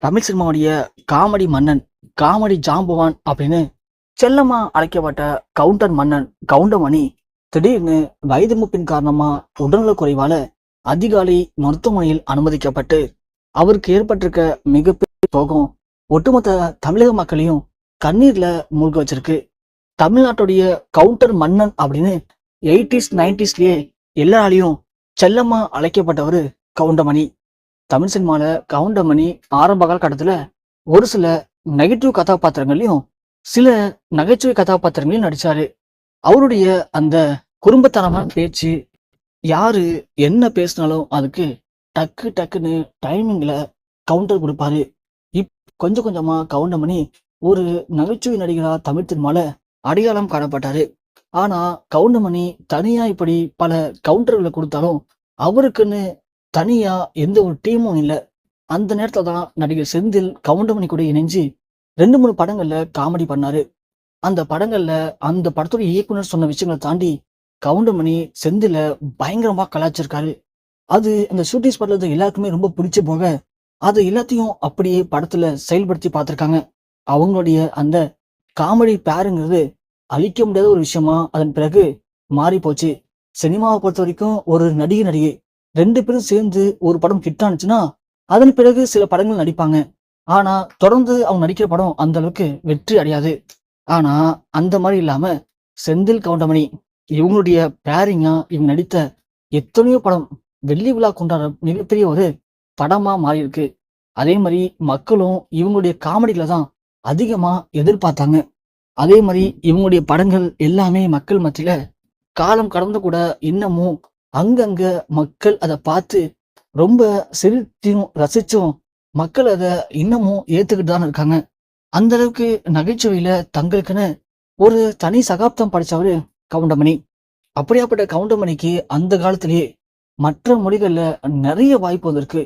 Tamil சினிமாவுடைய comedy மன்னன், comedy ஜாம்பவான் அப்படின்னு செல்லமா அழைக்கப்பட்ட கவுண்டர் மன்னன் கவுண்டமணி திடீர்னு வயது மூப்பின் காரணமா உடல்நலக் குறைவால அதிகாலை மருத்துவமனையில் அனுமதிக்கப்பட்டு அவருக்கு ஏற்பட்டிருக்க மிகப்பெரிய சோகம் ஒட்டுமொத்த தமிழக மக்களையும் கண்ணீர்ல மூழ்க வச்சிருக்கு. தமிழ்நாட்டுடைய கவுண்டர் மன்னன் அப்படின்னு 80s 90ஸ்லயே எல்லாராலையும் செல்லமா அழைக்கப்பட்டவர் கவுண்டமணி. தமிழ் சினிமால கவுண்டமணி ஆரம்ப காலகட்டத்துல ஒரு சில நெகட்டிவ் கதாபாத்திரங்களையும் சில நகைச்சுவை கதாபாத்திரங்களையும் நடிச்சாரு. அவருடைய அந்த குறும்புத்தனமான பேச்சு, யாரு என்ன பேசினாலும் அதுக்கு டக்கு டக்குன்னு டைமிங்ல கவுண்டர் கொடுப்பாரு. கொஞ்சம் கொஞ்சமா கவுண்டமணி ஒரு நகைச்சுவை நடிகரா தமிழ் சினிமால அடையாளம் காணப்பட்டாரு. ஆனா கவுண்டமணி தனியா இப்படி பல கவுண்டர்களை கொடுத்தாலும் அவருக்குன்னு தனியா எந்த ஒரு டீமும் இல்லை. அந்த நேரத்துல தான் நடிகர் செந்தில் கவுண்டமணி கூட இணைஞ்சு 2-3 படங்கள்ல காமெடி பண்ணாரு. அந்த படங்கள்ல அந்த படத்தோட இயக்குனர் சொன்ன விஷயங்களை தாண்டி கவுண்டமணி செந்தில பயங்கரமா கலாச்சிருக்காரு. அது அந்த ஷூட்டிங் ஸ்பாட்ல எல்லாருக்குமே ரொம்ப பிடிச்சு போக அது எல்லாத்தையும் அப்படியே படத்துல செயல்படுத்தி பார்த்திருக்காங்க. அவங்களுடைய அந்த காமெடி பேருங்கிறது அழிக்க முடியாத ஒரு விஷயமா அதன் பிறகு மாறி போச்சு. சினிமாவை பொறுத்த வரைக்கும் ஒரு நடிகை 2 பேரும் சேர்ந்து ஒரு படம் ஹிட் ஆனிச்சுன்னா அதன் பிறகு சில படங்கள் நடிப்பாங்க. ஆனா தொடர்ந்து அவங்க நடிக்கிற படம் அந்த அளவுக்கு வெற்றி அடையாது. ஆனா அந்த மாதிரி இல்லாம செந்தில் கவுண்டமணி இவங்களுடைய பேரிங்கா இவங்க நடித்த எத்தனையோ படம் வெள்ளி விழா கொண்டாட மிகப்பெரிய ஒரு படமா மாறி இருக்கு. அதே மாதிரி மக்களும் இவங்களுடைய காமெடியில தான் அதிகமா எதிர்பார்த்தாங்க. அதே மாதிரி இவங்களுடைய படங்கள் எல்லாமே மக்கள் மத்தியில காலம் கடந்து கூட இன்னமும் அங்கங்க மக்கள் அதை பார்த்து ரொம்ப சிரிச்சும் ரசிச்சும் மக்கள் அதை இன்னமும் ஏத்துக்கிட்டு தான் இருக்காங்க. அந்த அளவுக்கு நகைச்சுவையில தங்களுக்குன்னு ஒரு தனி சகாப்தம் படிச்சவரு கவுண்டமணி. அப்படியாப்பட்ட கவுண்டமணிக்கு அந்த காலத்திலேயே மற்ற மொழிகள்ல நிறைய வாய்ப்பு வந்திருக்கு.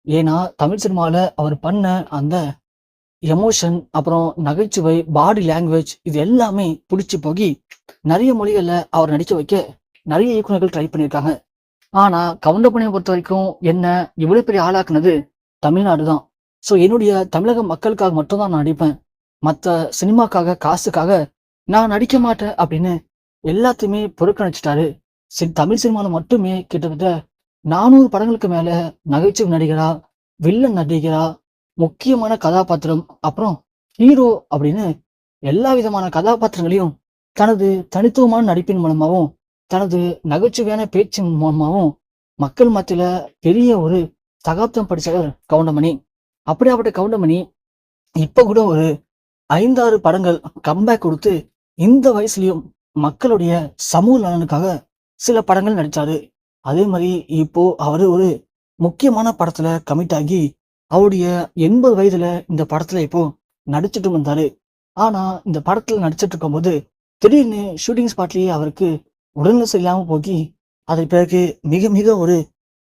ஏன்னா தமிழ் சினிமால அவர் பண்ண அந்த எமோஷன், அப்புறம் நகைச்சுவை, பாடி லாங்குவேஜ் இது எல்லாமே பிடிச்சி போகி நிறைய மொழிகள்ல அவர் நடிக்க வைக்க நிறைய இயக்குநர்கள் ட்ரை பண்ணியிருக்காங்க. ஆனா கவுண்டமணியை பொறுத்த வரைக்கும் என்ன இவ்வளவு பெரிய ஆளாக்குனது தமிழ்நாடு தான். ஸோ என்னுடைய தமிழக மக்களுக்காக மட்டும்தான் நான் நடிப்பேன், மற்ற சினிமாக்காக காசுக்காக நான் நடிக்க மாட்டேன் அப்படின்னு எல்லாத்தையுமே புறக்கணிச்சிட்டாரு. தமிழ் சினிமாவில் மட்டுமே கிட்டத்தட்ட 400 படங்களுக்கு மேல நகைச்சுவை நடிகரா, வில்லன் நடிகரா, முக்கியமான கதாபாத்திரம், அப்புறம் ஹீரோ அப்படின்னு எல்லா விதமான கதாபாத்திரங்களையும் தனது தனித்துவமான நடிப்பின் மூலமாகவும் தனது நகைச்சுவையான பேச்சின் மூலமாகவும் மக்கள் மத்தியில பெரிய ஒரு சகாப்தம் படித்தவர் கவுண்டமணி. அப்படியாப்பட்ட கவுண்டமணி இப்ப கூட ஒரு 5-6 படங்கள் கம்பேக் கொடுத்து இந்த வயசுலயும் மக்களுடைய சமூக நலனுக்காக சில படங்கள் நடிச்சாரு. அதே மாதிரி இப்போ அவரு ஒரு முக்கியமான படத்துல கமிட் ஆகி அவருடைய 80 வயதுல இந்த படத்துல இப்போ நடிச்சுட்டு வந்தாரு. ஆனா இந்த படத்துல நடிச்சிட்டு இருக்கும்போது திடீர்னு ஷூட்டிங் ஸ்பாட்லயே அவருக்கு உடல்நிலை சரியில்லாம போகி அதை பிறகு மிக மிக ஒரு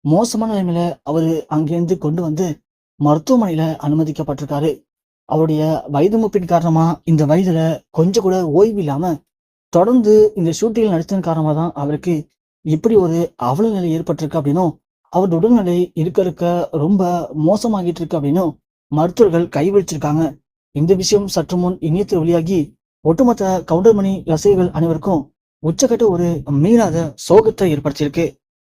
மோசமான நிலைமையில அவரு அங்கிருந்து கொண்டு வந்து மருத்துவமனையில அனுமதிக்கப்பட்டிருக்காரு. அவருடைய வயது மூப்பின் காரணமா இந்த வயதுல கொஞ்சம் கூட ஓய்வு இல்லாம தொடர்ந்து இந்த ஷூட்டிங்கில் நடித்ததன் காரணமா தான் அவருக்கு இப்படி ஒரு அவல நிலை ஏற்பட்டிருக்கு அப்படின்னும் அவருடைய உடல்நிலை இருக்க ரொம்ப மோசமாகிட்டு இருக்கு அப்படின்னும் மருத்துவர்கள் கைவிரிச்சிருக்காங்க. இந்த விஷயம் சற்று முன் இணையத்தில் வெளியாகி ஒட்டுமொத்த கவுண்டமணி ரசிகர்கள் அனைவருக்கும் உச்சக்கட்ட ஒரு மீளாத சோகத்தை ஏற்படுத்தியிருக்கு.